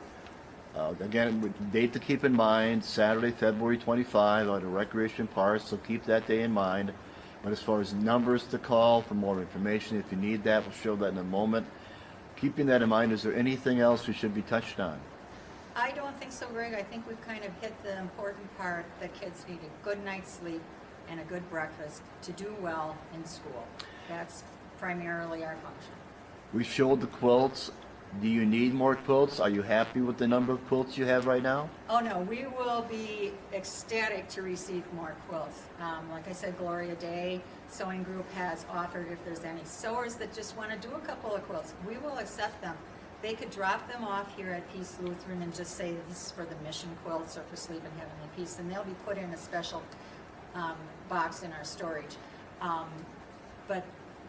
again, date to keep in mind, Saturday, February 25 at a Recreation Park, so keep that day in mind. But as far as numbers to call for more information, if you need that, we'll show that in a moment. Keeping that in mind, is there anything else we should be touched on? I don't think so, Greg. I think we've kind of hit the important part that kids need a good night's sleep and a good breakfast to do well in school. That's primarily our function. We showed the quilts. Do you need more quilts? Are you happy with the number of quilts you have right now? Oh no, we will be ecstatic to receive more quilts. Like I said, Gloria Day Sewing Group has offered if there's any sewers that just want to do a couple of quilts, we will accept them. They could drop them off here at Peace Lutheran and just say this is for the mission quilts or for Sleep in Heavenly Peace, and they'll be put in a special box in our storage. But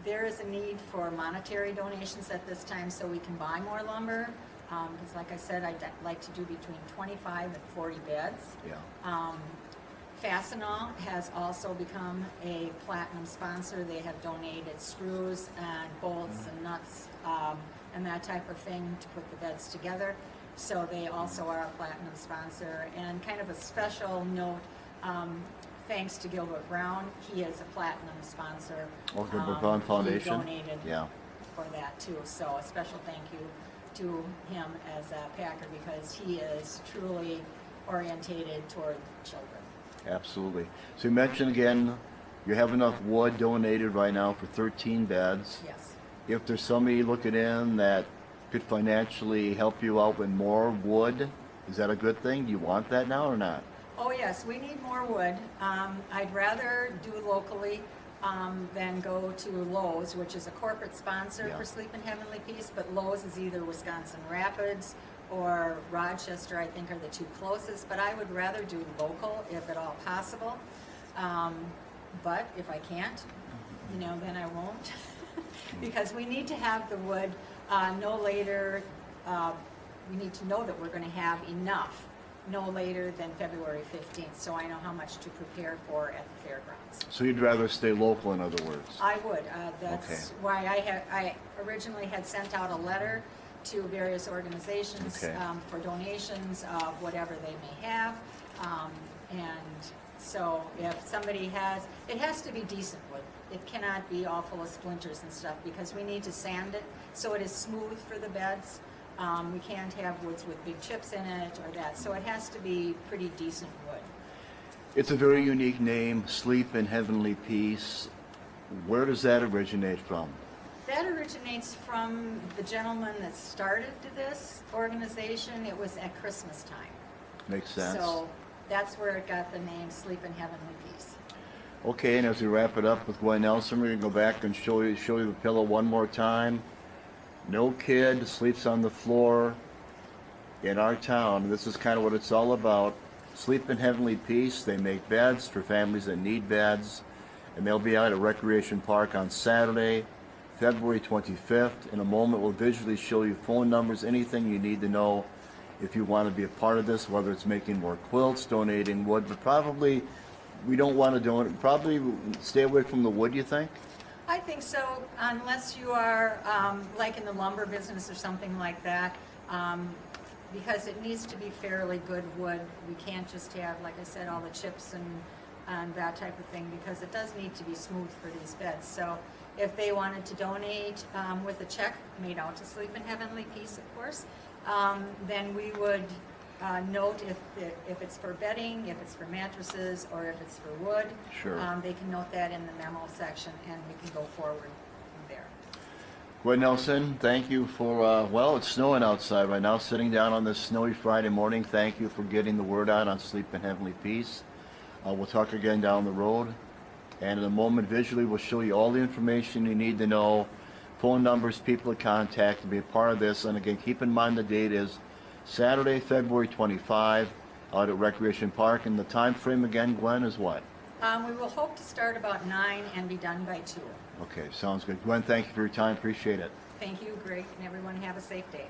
there is a need for monetary donations at this time so we can buy more lumber. Because like I said, I'd like to do between 25 and 40 beds. Yeah. Fastenal has also become a platinum sponsor. They have donated screws and bolts and nuts and that type of thing to put the beds together. So they also are a platinum sponsor. And kind of a special note, thanks to Gilbert Brown, he is a platinum sponsor. Oh, Gilbert Brown Foundation? He donated Yeah. for that too. So a special thank you to him as a Packer because he is truly orientated toward children. Absolutely. So you mentioned again, you have enough wood donated right now for 13 beds. Yes. If there's somebody looking in that could financially help you out with more wood, is that a good thing? Do you want that now or not? Oh yes, we need more wood. I'd rather do locally than go to Lowe's, which is a corporate sponsor Yeah. for Sleep in Heavenly Peace, but Lowe's is either Wisconsin Rapids or Rochester, I think are the two closest, but I would rather do local if at all possible. But if I can't, you know, then I won't. Because we need to have the wood no later, we need to know that we're going to have enough no later than February 15th, so I know how much to prepare for at the fairgrounds. So you'd rather stay local, in other words? I would. That's Okay. why I originally had sent out a letter to various organizations Okay. for donations of whatever they may have. And so if somebody has, it has to be decent wood. It cannot be all full of splinters and stuff because we need to sand it so it is smooth for the beds. We can't have woods with big chips in it or that, so it has to be pretty decent wood. It's a very unique name, Sleep in Heavenly Peace. Where does that originate from? That originates from the gentleman that started this organization. It was at Christmas time. Makes sense. So that's where it got the name Sleep in Heavenly Peace. Okay, and as we wrap it up with Gwen Nelson, we're going to go back and show you the pillow one more time. No kid sleeps on the floor in our town. This is kind of what it's all about. Sleep in Heavenly Peace. They make beds for families that need beds. And they'll be out at Recreation Park on Saturday, February 25th. In a moment, we'll visually show you phone numbers, anything you need to know if you want to be a part of this, whether it's making more quilts, donating wood, but probably we don't want to donate. Probably stay away from the wood, you think? I think so, unless you are like in the lumber business or something like that. because it needs to be fairly good wood. We can't just have, like I said, all the chips and that type of thing, because it does need to be smooth for these beds. So if they wanted to donate with a check made out to Sleep in Heavenly Peace, of course, then we would note if it's for bedding, if it's for mattresses, or if it's for wood. Sure. They can note that in the memo section, and we can go forward from there. Gwen Nelson, thank you for, well, it's snowing outside right now, sitting down on this snowy Friday morning. Thank you for getting the word out on Sleep in Heavenly Peace. We'll talk again down the road. And in a moment, visually, we'll show you all the information you need to know, phone numbers, people to contact to be a part of this. And again, keep in mind the date is Saturday, February 25, out at Recreation Park. And the time frame again, Gwen, is what? We will hope to start about 9 and be done by 2. Okay, sounds good. Gwen, thank you for your time. Appreciate it. Thank you, Greg, and everyone have a safe day.